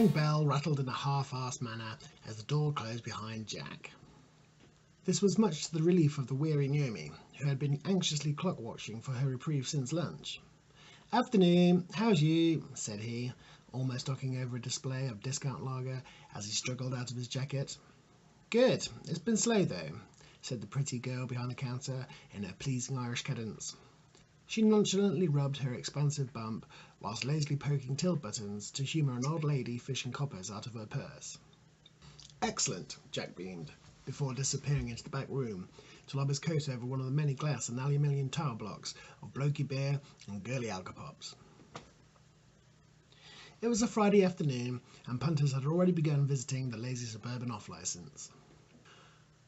morning bell rattled in a half-assed manner as the door closed behind Jack. This was much to the relief of the weary Naomi, who had been anxiously clock-watching for her reprieve since lunch. "Afternoon, how's you?" said he, almost knocking over a display of discount lager as he struggled out of his jacket. "Good. It's been slow, though," said the pretty girl behind the counter in her pleasing Irish cadence. She nonchalantly rubbed her expansive bump whilst lazily poking tilt buttons to humour an old lady fishing coppers out of her purse. "Excellent," Jack beamed, before disappearing into the back room to lob his coat over one of the many glass and aluminium tower blocks of blokey beer and girly alcopops. It was a Friday afternoon, and punters had already begun visiting the lazy suburban off-licence.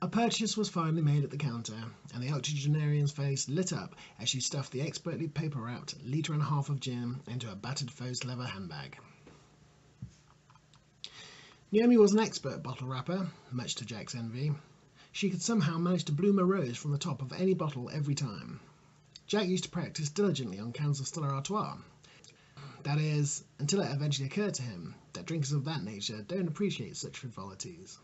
A purchase was finally made at the counter, and the octogenarian's face lit up as she stuffed the expertly paper-wrapped litre and a half of gin into a battered faux leather handbag. Naomi was an expert bottle wrapper, much to Jack's envy. She could somehow manage to bloom a rose from the top of any bottle every time. Jack used to practice diligently on cans of Stella Artois. That is, until it eventually occurred to him that drinkers of that nature don't appreciate such frivolities.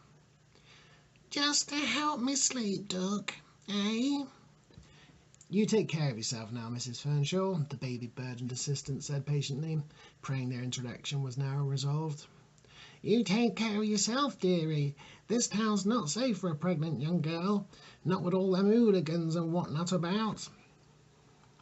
"Just to help me sleep, Doug, eh?" "You take care of yourself now, Mrs. Fernshaw," the baby-burdened assistant said patiently, praying their introduction was now resolved. "You take care of yourself, dearie. This town's not safe for a pregnant young girl, not with all them hooligans and whatnot about."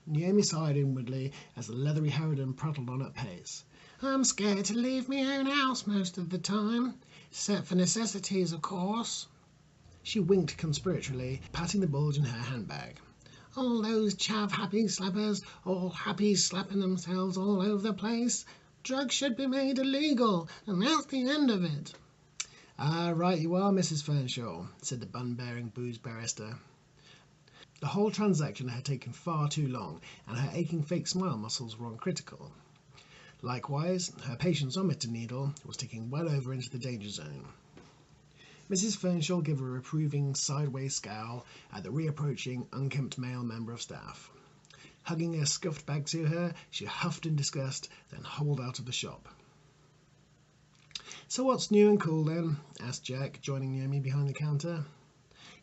Naomi sighed inwardly as the leathery harridan prattled on at pace. "I'm scared to leave me own house most of the time, except for necessities, of course." She winked conspiratorially, patting the bulge in her handbag. "All those chav-happy slappers, all happy slapping themselves all over the place. Drugs should be made illegal, and that's the end of it." "Ah, right you are, Mrs. Fernshaw," said the bun-bearing booze barrister. The whole transaction had taken far too long, and her aching fake smile muscles were uncritical. Likewise, her patience-o-meter needle was ticking well over into the danger zone. Mrs. Fernshaw gave a reproving sideways scowl at the reapproaching, unkempt male member of staff. Hugging a scuffed bag to her, she huffed in disgust, then hobbled out of the shop. "So what's new and cool, then?" asked Jack, joining Naomi behind the counter.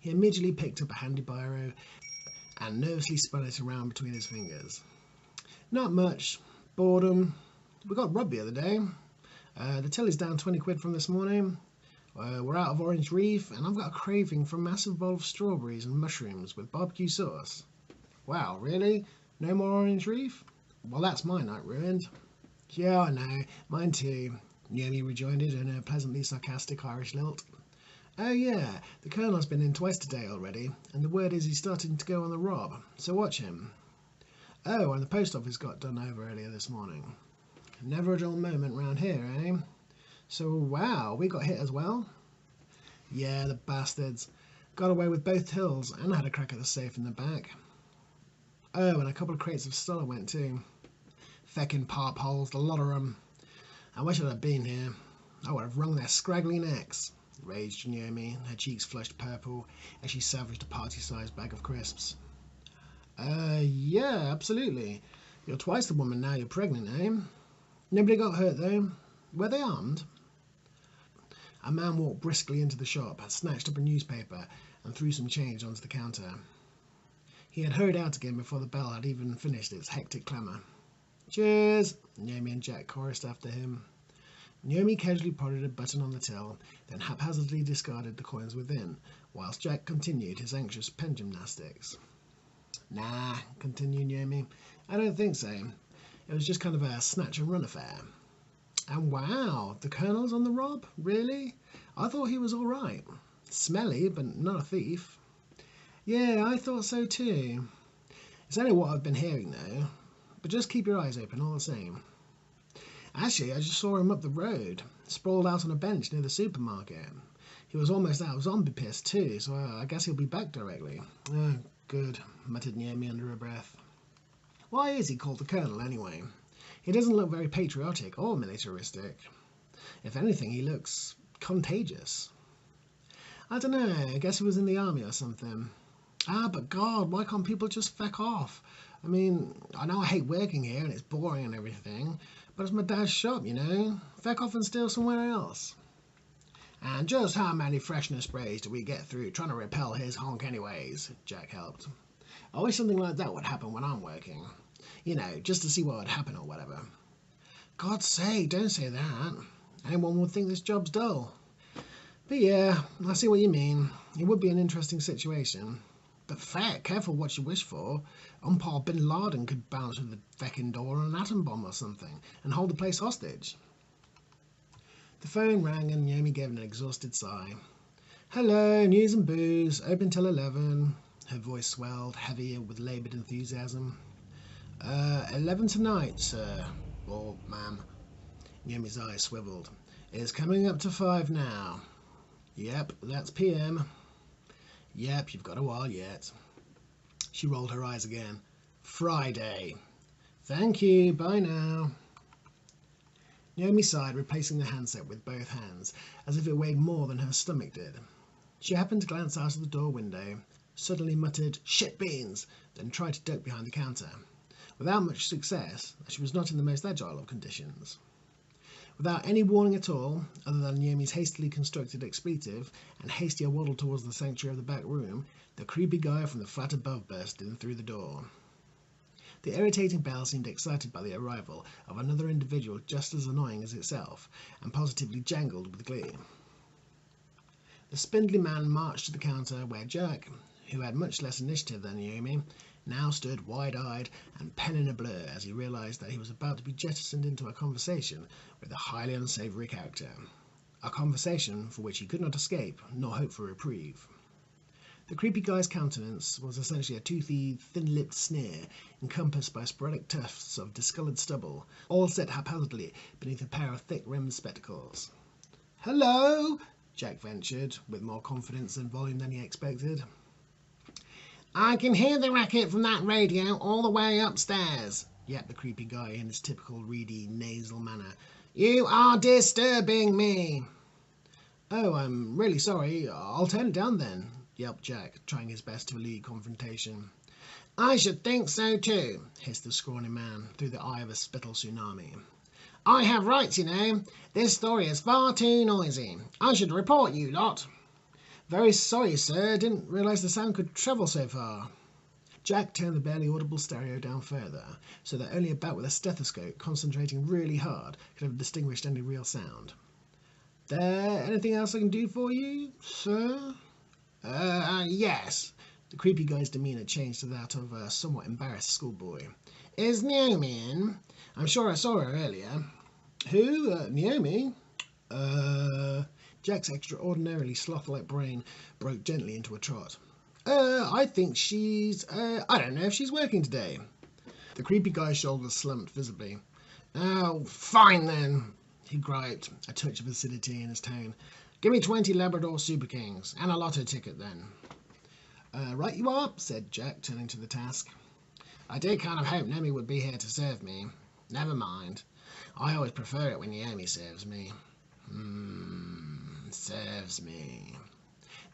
He immediately picked up a handy biro and nervously spun it around between his fingers. "Not much. Boredom. We got robbed the other day. The till is down 20 quid from this morning. We're out of orange reef, and I've got a craving for a massive bowl of strawberries and mushrooms with barbecue sauce." "Wow, really? No more orange reef? Well, that's my night ruined." "Yeah, I know. Mine too," Naomi rejoined in her pleasantly sarcastic Irish lilt. "Oh yeah, the Colonel's been in twice today already, and the word is he's starting to go on the rob, so watch him." "Oh, and the post office got done over earlier this morning. Never a dull moment round here, eh? So, wow, we got hit as well?" "Yeah, the bastards. Got away with both tills and had a crack at the safe in the back. Oh, and a couple of crates of Stella went too. Feckin' parp holes, the lot of 'em. I wish I'd have been here. I would have wrung their scraggly necks," raged Naomi, her cheeks flushed purple as she savaged a party-sized bag of crisps. Yeah, absolutely. You're twice the woman now you're pregnant, eh? Nobody got hurt, though? Were they armed?" A man walked briskly into the shop, snatched up a newspaper, and threw some change onto the counter. He had hurried out again before the bell had even finished its hectic clamour. "Cheers!" Naomi and Jack chorused after him. Naomi casually prodded a button on the till, then haphazardly discarded the coins within, whilst Jack continued his anxious pen gymnastics. "Nah," continued Naomi, "I don't think so. It was just kind of a snatch-and-run affair." "And wow, the Colonel's on the rob? Really? I thought he was all right. Smelly, but not a thief." "Yeah, I thought so too. It's only what I've been hearing, though. But just keep your eyes open all the same. Actually, I just saw him up the road, sprawled out on a bench near the supermarket. He was almost out of zombie piss too, so I guess he'll be back directly." "Oh, good," muttered Naomi under her breath. "Why is he called the Colonel, anyway? He doesn't look very patriotic or militaristic. If anything, he looks contagious." "I don't know, I guess he was in the army or something." "Ah, but God, why can't people just feck off? I mean, I know I hate working here and it's boring and everything, But it's my dad's shop, you know. Feck off and steal somewhere else. And just how many freshness sprays do we get through trying to repel his honk anyways? Jack helped. I wish something like that would happen when I'm working. You know, just to see what would happen or whatever. God's sake, don't say that. Anyone would think this job's dull. But yeah, I see what you mean. It would be an interesting situation. But feck, careful what you wish for. Umpire Bin Laden could bounce through the feckin' door on an atom bomb or something and hold the place hostage. The phone rang and Naomi gave an exhausted sigh. Hello, news and booze, open till 11. Her voice swelled, heavy with laboured enthusiasm. 11 tonight, sir. Or, ma'am. Naomi's eyes swiveled. It's coming up to 5 now. Yep, that's PM. Yep, you've got a while yet. She rolled her eyes again. Friday. Thank you, bye now. Naomi sighed, replacing the handset with both hands, as if it weighed more than her stomach did. She happened to glance out of the door window, suddenly muttered, "Shit beans," then tried to duck behind the counter. Without much success, as she was not in the most agile of conditions. Without any warning at all, other than Naomi's hastily constructed expletive and hastier waddle towards the sanctuary of the back room, the creepy guy from the flat above burst in through the door. The irritating bell seemed excited by the arrival of another individual just as annoying as itself, and positively jangled with glee. The spindly man marched to the counter where Jack, who had much less initiative than Naomi, now stood wide-eyed and pen in a blur as he realised that he was about to be jettisoned into a conversation with a highly unsavoury character. A conversation for which he could not escape, nor hope for reprieve. The creepy guy's countenance was essentially a toothy, thin-lipped sneer, encompassed by sporadic tufts of discoloured stubble, all set haphazardly beneath a pair of thick-rimmed spectacles. "Hello?" Jack ventured, with more confidence and volume than he expected. "I can hear the racket from that radio all the way upstairs," yapped the creepy guy in his typical reedy, nasal manner. "You are disturbing me." "Oh, I'm really sorry. I'll turn it down then," yelped Jack, trying his best to elude confrontation. "I should think so too," hissed the scrawny man through the eye of a spittle tsunami. "I have rights, you know. This story is far too noisy. I should report you lot." "Very sorry, sir. Didn't realise the sound could travel so far." Jack turned the barely audible stereo down further, so that only a bat with a stethoscope, concentrating really hard, could have distinguished any real sound. "There anything else I can do for you, sir?" Yes." The creepy guy's demeanour changed to that of a somewhat embarrassed schoolboy. "Is Naomi in? I'm sure I saw her earlier." "Who? Naomi? Jack's extraordinarily sloth-like brain broke gently into a trot. I think she's... I don't know if she's working today." The creepy guy's shoulders slumped visibly. "Oh, fine then," he griped, a touch of acidity in his tone. "Give me 20 Labrador Super Kings, and a lotto ticket then." Right you are," said Jack, turning to the task. "I did kind of hope Naomi would be here to serve me. Never mind. I always prefer it when Naomi serves me. Serves me."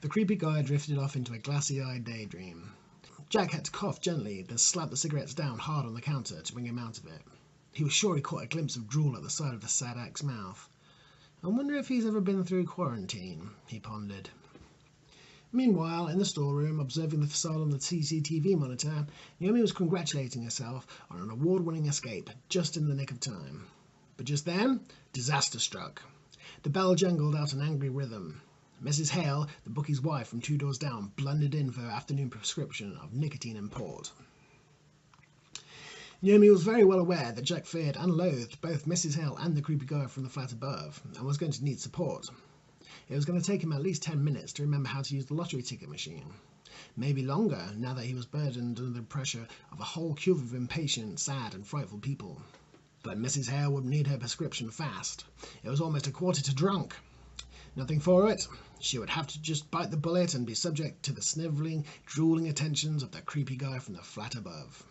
The creepy guy drifted off into a glassy-eyed daydream. Jack had to cough gently, then slap the cigarettes down hard on the counter to bring him out of it. He was sure he caught a glimpse of drool at the side of the Sadak's mouth. "I wonder if he's ever been through quarantine," he pondered. Meanwhile, in the storeroom, observing the facade on the CCTV monitor, Naomi was congratulating herself on an award-winning escape just in the nick of time. But just then, disaster struck. The bell jangled out an angry rhythm. Mrs. Hale, the bookie's wife from 2 doors down, blundered in for her afternoon prescription of nicotine and port. Naomi was very well aware that Jack feared and loathed both Mrs. Hale and the creepy guy from the flat above, and was going to need support. It was going to take him at least 10 minutes to remember how to use the lottery ticket machine. Maybe longer, now that he was burdened under the pressure of a whole queue of impatient, sad and frightful people. But Mrs. Hale would need her prescription fast. It was almost a quarter to drunk. Nothing for it. She would have to just bite the bullet and be subject to the snivelling, drooling attentions of the creepy guy from the flat above.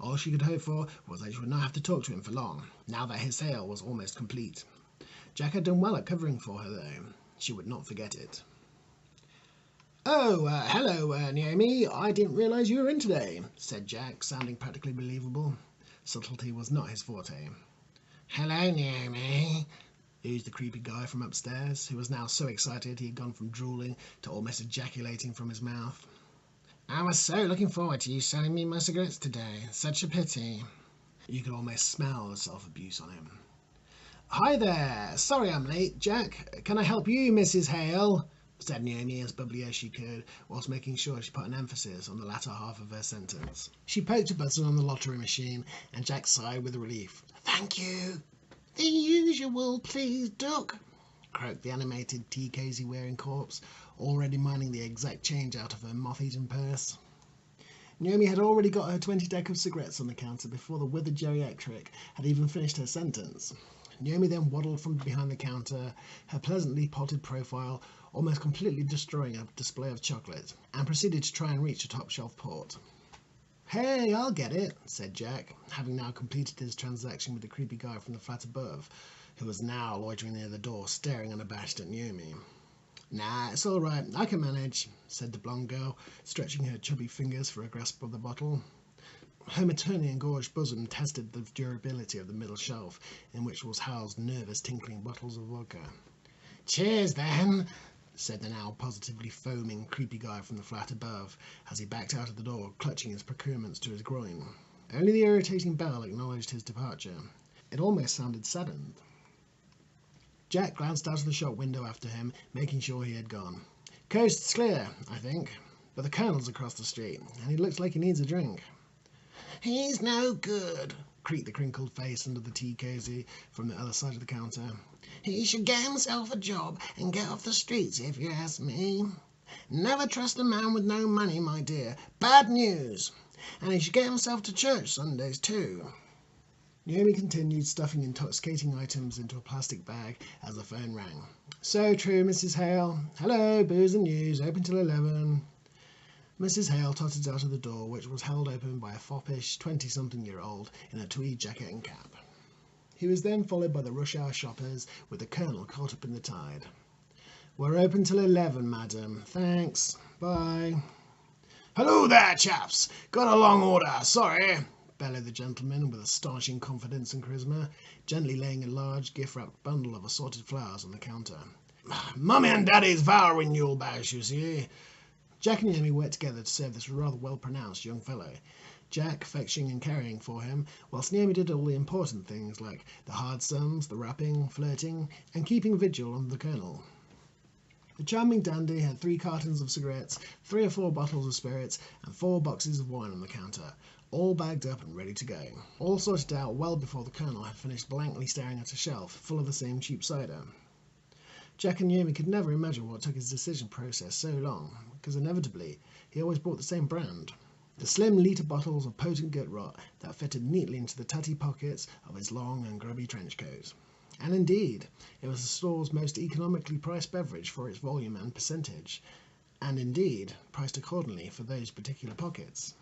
All she could hope for was that she would not have to talk to him for long, now that his sale was almost complete. Jack had done well at covering for her, though. She would not forget it. "Oh, hello, Naomi. I didn't realise you were in today," said Jack, sounding practically believable. Subtlety was not his forte. Hello, Naomi, oozed the creepy guy from upstairs, who was now so excited he had gone from drooling to almost ejaculating from his mouth. I was so looking forward to you selling me my cigarettes today. Such a pity. You could almost smell the self-abuse on him. Hi there. Sorry I'm late, Jack. Can I help you, Mrs. Hale? Said Naomi as bubbly as she could, whilst making sure she put an emphasis on the latter half of her sentence. She poked a button on the lottery machine, and Jack sighed with relief. Thank you. The usual, please, Duck, croaked the animated tea cosy wearing corpse, already mining the exact change out of her moth-eaten purse. Naomi had already got her 20 deck of cigarettes on the counter before the withered geriatric had even finished her sentence. Naomi then waddled from behind the counter, her pleasantly potted profile almost completely destroying a display of chocolate, and proceeded to try and reach a top-shelf port. Hey, I'll get it, said Jack, having now completed his transaction with the creepy guy from the flat above, who was now loitering near the door, staring unabashed at Naomi. Nah, it's all right, I can manage, said the blonde girl, stretching her chubby fingers for a grasp of the bottle. Her maternally engorged bosom tested the durability of the middle shelf, in which was housed nervous tinkling bottles of vodka. Cheers, then, said the now positively foaming creepy guy from the flat above, as he backed out of the door, clutching his procurements to his groin. Only the irritating bell acknowledged his departure. It almost sounded saddened. Jack glanced out of the shop window after him, making sure he had gone. Coast's clear, I think, but the Colonel's across the street, and he looks like he needs a drink. He's no good, creaked the crinkled face under the tea cosy from the other side of the counter. He should get himself a job and get off the streets, if you ask me. Never trust a man with no money, my dear. Bad news. And he should get himself to church Sundays, too. Naomi continued stuffing intoxicating items into a plastic bag as the phone rang. So true, Mrs. Hale. Hello, booze and news, open till 11. Mrs. Hale tottered out of the door, which was held open by a foppish 20-something-year-old in a tweed jacket and cap. He was then followed by the rush-hour shoppers, with the Colonel caught up in the tide. We're open till 11, madam. Thanks. Bye. Hello there, chaps. Got a long order, sorry, bellowed the gentleman with astonishing confidence and charisma, gently laying a large gift-wrapped bundle of assorted flowers on the counter. Mummy and Daddy's vow renewal bash, you see. Jack and Naomi worked together to serve this rather well-pronounced young fellow, Jack fetching and carrying for him, whilst Naomi did all the important things like the hard sums, the wrapping, flirting, and keeping vigil on the Colonel. The charming dandy had 3 cartons of cigarettes, 3 or 4 bottles of spirits, and 4 boxes of wine on the counter, all bagged up and ready to go, all sorted out well before the Colonel had finished blankly staring at a shelf full of the same cheap cider. Jack and Naomi could never imagine what took his decision process so long, because inevitably he always bought the same brand. The slim litre bottles of potent gut rot that fitted neatly into the tatty pockets of his long and grubby trench coat. And indeed, it was the store's most economically priced beverage for its volume and percentage, and indeed, priced accordingly for those particular pockets.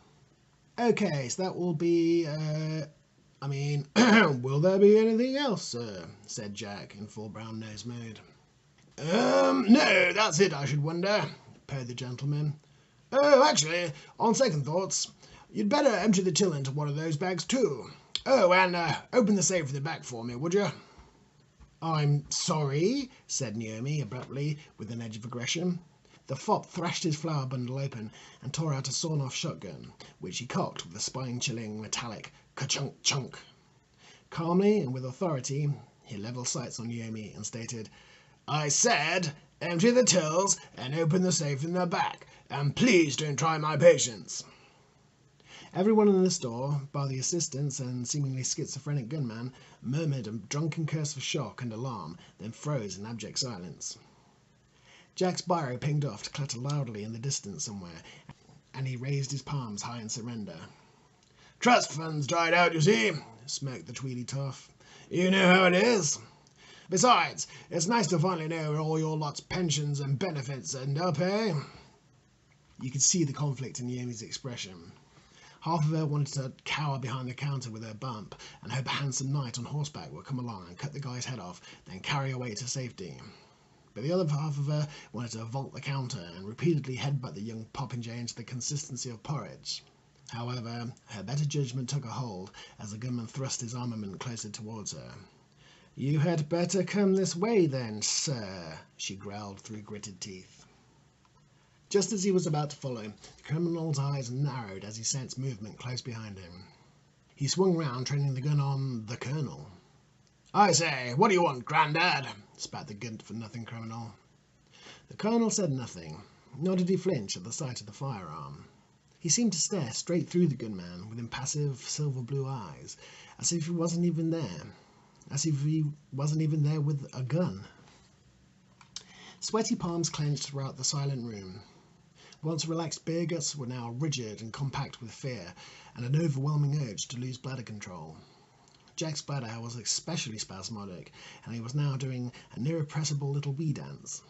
Okay, so that will be, will there be anything else, sir? Said Jack in full brown nose mode. No, that's it, I should wonder, purred the gentleman. Oh, actually, on second thoughts, you'd better empty the till into one of those bags too. Oh, and open the safe from the back for me, would you? I'm sorry, said Naomi abruptly, with an edge of aggression. The fop thrashed his flower bundle open and tore out a sawn-off shotgun, which he cocked with a spine-chilling metallic ka-chunk-chunk. Calmly and with authority, he levelled sights on Naomi and stated, I said, empty the tills and open the safe in the back, and please don't try my patience. Everyone in the store, bar the assistants and seemingly schizophrenic gunman, murmured a drunken curse of shock and alarm, then froze in abject silence. Jack's biro pinged off to clatter loudly in the distance somewhere, and he raised his palms high in surrender. Trust funds dried out, you see, smirked the tweedy toff. You know how it is. Besides, it's nice to finally know where all your lot's pensions and benefits end up, eh? You could see the conflict in Naomi's expression. Half of her wanted to cower behind the counter with her bump and hope a handsome knight on horseback would come along and cut the guy's head off, then carry away to safety. But the other half of her wanted to vault the counter and repeatedly headbutt the young popinjay into the consistency of porridge. However, her better judgment took a hold as the gunman thrust his armament closer towards her. "You had better come this way then, sir," she growled through gritted teeth. Just as he was about to follow, the criminal's eyes narrowed as he sensed movement close behind him. He swung round, training the gun on the Colonel. "I say, what do you want, Grandad?" spat the good-for-nothing criminal. The Colonel said nothing, nor did he flinch at the sight of the firearm. He seemed to stare straight through the gunman with impassive silver-blue eyes, as if he wasn't even there, with a gun. Sweaty palms clenched throughout the silent room. Once relaxed beer guts were now rigid and compact with fear and an overwhelming urge to lose bladder control. Jack's bladder was especially spasmodic, and he was now doing an irrepressible little wee dance.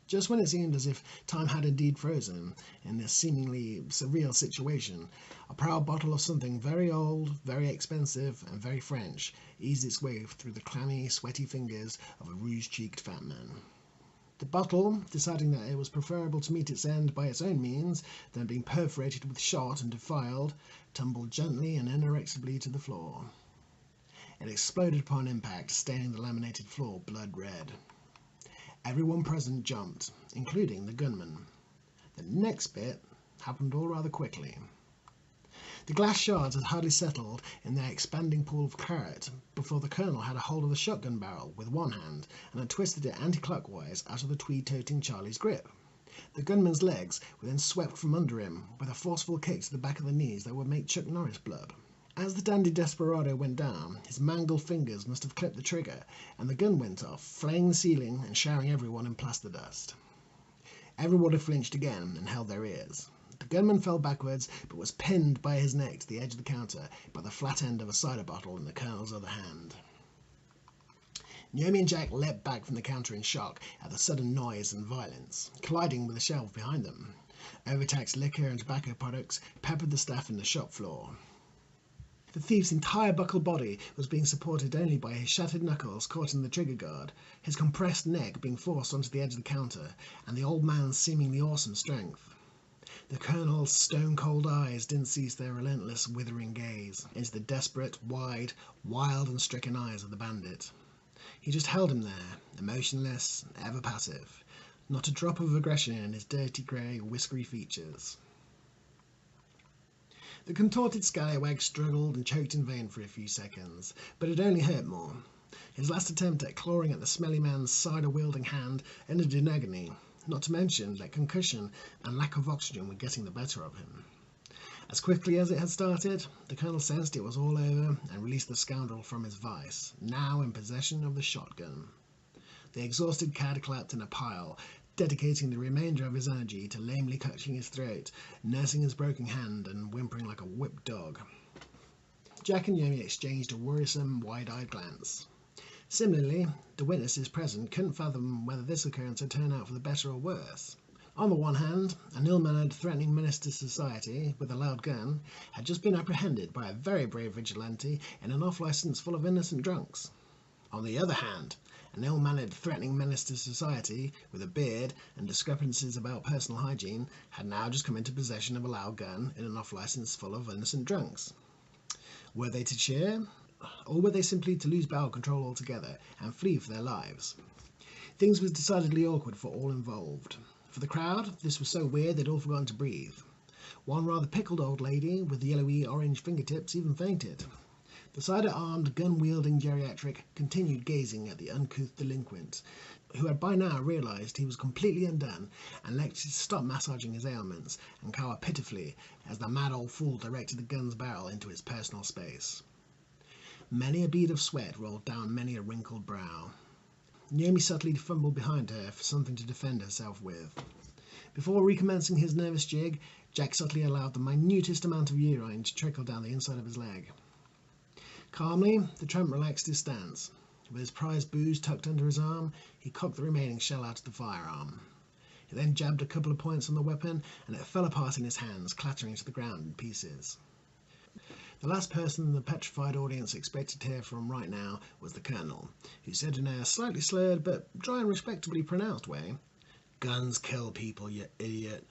Just when it seemed as if time had indeed frozen in this seemingly surreal situation, a proud bottle of something very old, very expensive, and very French eased its way through the clammy, sweaty fingers of a rouge-cheeked fat man. The bottle, deciding that it was preferable to meet its end by its own means than being perforated with shot and defiled, tumbled gently and inexorably to the floor. It exploded upon impact, staining the laminated floor blood red. Everyone present jumped, including the gunman. The next bit happened all rather quickly. The glass shards had hardly settled in their expanding pool of claret before the Colonel had a hold of the shotgun barrel with one hand and had twisted it anti-clockwise out of the tweed-toting Charlie's grip. The gunman's legs were then swept from under him with a forceful kick to the back of the knees that would make Chuck Norris blub. As the dandy desperado went down, his mangled fingers must have clipped the trigger, and the gun went off, flaying the ceiling and showering everyone in plaster dust. Everybody flinched again and held their ears. The gunman fell backwards, but was pinned by his neck to the edge of the counter by the flat end of a cider bottle in the Colonel's other hand. Naomi and Jack leapt back from the counter in shock at the sudden noise and violence, colliding with the shelves behind them. Overtaxed liquor and tobacco products peppered the staff in the shop floor. The thief's entire buckled body was being supported only by his shattered knuckles caught in the trigger guard, his compressed neck being forced onto the edge of the counter, and the old man's seemingly awesome strength. The Colonel's stone-cold eyes didn't cease their relentless, withering gaze into the desperate, wide, wild and stricken eyes of the bandit. He just held him there, emotionless, ever passive, not a drop of aggression in his dirty grey, whiskery features. The contorted scallywag struggled and choked in vain for a few seconds, but it only hurt more. His last attempt at clawing at the smelly man's cider-wielding hand ended in agony, not to mention that concussion and lack of oxygen were getting the better of him. As quickly as it had started, the Colonel sensed it was all over and released the scoundrel from his vice, now in possession of the shotgun. The exhausted cad clapped in a pile, dedicating the remainder of his energy to lamely clutching his throat, nursing his broken hand and whimpering like a whipped dog. Jack and Yomi exchanged a worrisome, wide-eyed glance. Similarly, the witnesses present couldn't fathom whether this occurrence had turned out for the better or worse. On the one hand, an ill-mannered, threatening menace to society with a loud gun had just been apprehended by a very brave vigilante in an off-licence full of innocent drunks. On the other hand, an ill-mannered, threatening menace to society with a beard and discrepancies about personal hygiene had now just come into possession of a loud gun in an off-licence full of innocent drunks. Were they to cheer, or were they simply to lose bowel control altogether and flee for their lives? Things were decidedly awkward for all involved. For the crowd, this was so weird they'd all forgotten to breathe. One rather pickled old lady with yellowy orange fingertips even fainted. The cider-armed, gun-wielding geriatric continued gazing at the uncouth delinquent, who had by now realised he was completely undone and elected to stop massaging his ailments and cower pitifully as the mad old fool directed the gun's barrel into his personal space. Many a bead of sweat rolled down many a wrinkled brow. Naomi subtly fumbled behind her for something to defend herself with. Before recommencing his nervous jig, Jack subtly allowed the minutest amount of urine to trickle down the inside of his leg. Calmly, the tramp relaxed his stance. With his prized booze tucked under his arm, he cocked the remaining shell out of the firearm. He then jabbed a couple of points on the weapon, and it fell apart in his hands, clattering to the ground in pieces. The last person the petrified audience expected to hear from right now was the Colonel, who said in a slightly slurred but dry and respectably pronounced way, "Guns kill people, you idiot,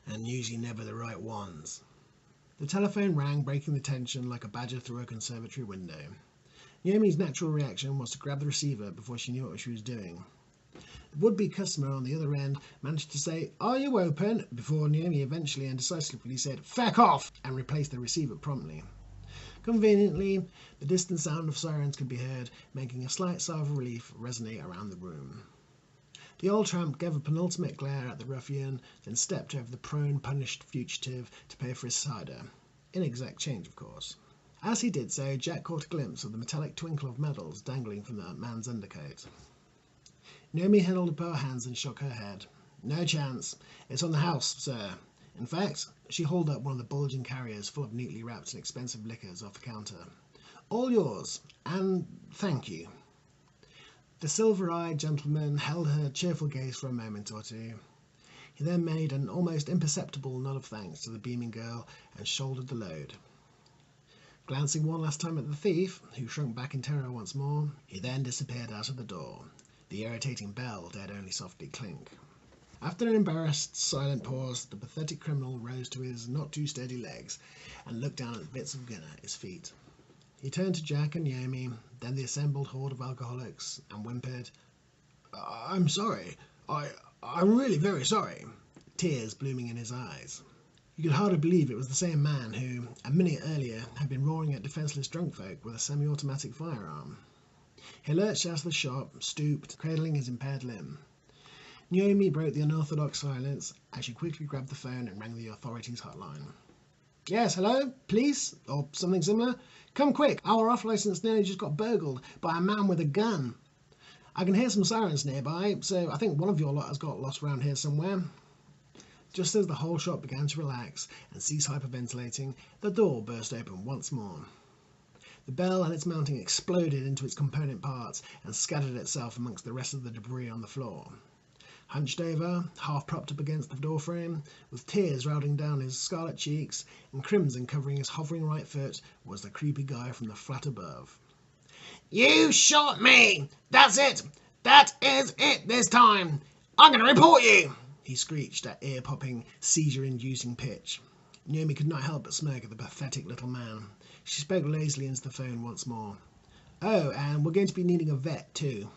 and usually never the right ones." The telephone rang, breaking the tension like a badger through a conservatory window. Naomi's natural reaction was to grab the receiver before she knew what she was doing. The would-be customer on the other end managed to say, "Are you open?" before Naomi eventually and decisively said, "Feck off!" and replaced the receiver promptly. Conveniently, the distant sound of sirens could be heard, making a slight sigh of relief resonate around the room. The old tramp gave a penultimate glare at the ruffian, then stepped over the prone, punished fugitive to pay for his cider. Inexact change, of course. As he did so, Jack caught a glimpse of the metallic twinkle of medals dangling from the man's undercoat. Naomi held up her hands and shook her head. "No chance. It's on the house, sir." In fact, she hauled up one of the bulging carriers full of neatly wrapped and expensive liquors off the counter. "All yours, and thank you." The silver-eyed gentleman held her cheerful gaze for a moment or two. He then made an almost imperceptible nod of thanks to the beaming girl and shouldered the load. Glancing one last time at the thief, who shrunk back in terror once more, he then disappeared out of the door. The irritating bell dared only softly clink. After an embarrassed, silent pause, the pathetic criminal rose to his not-too-steady legs and looked down at the bits of gun at his feet. He turned to Jack and Naomi, then the assembled horde of alcoholics, and whimpered, "I'm sorry. I'm really very sorry," tears blooming in his eyes. You could hardly believe it was the same man who, a minute earlier, had been roaring at defenceless drunk folk with a semi-automatic firearm. He lurched out of the shop, stooped, cradling his impaired limb. Naomi broke the unorthodox silence as she quickly grabbed the phone and rang the authorities hotline. "Yes, hello? Police? Or something similar? Come quick, our off-licence nearly just got burgled by a man with a gun. I can hear some sirens nearby, so I think one of your lot has got lost around here somewhere." Just as the whole shop began to relax and cease hyperventilating, the door burst open once more. The bell and its mounting exploded into its component parts and scattered itself amongst the rest of the debris on the floor. Hunched over, half propped up against the doorframe, with tears rolling down his scarlet cheeks and crimson covering his hovering right foot, was the creepy guy from the flat above. "You shot me! That's it! That is it this time! I'm going to report you!" he screeched at ear-popping, seizure-inducing pitch. Naomi could not help but smirk at the pathetic little man. She spoke lazily into the phone once more. "Oh, and we're going to be needing a vet, too."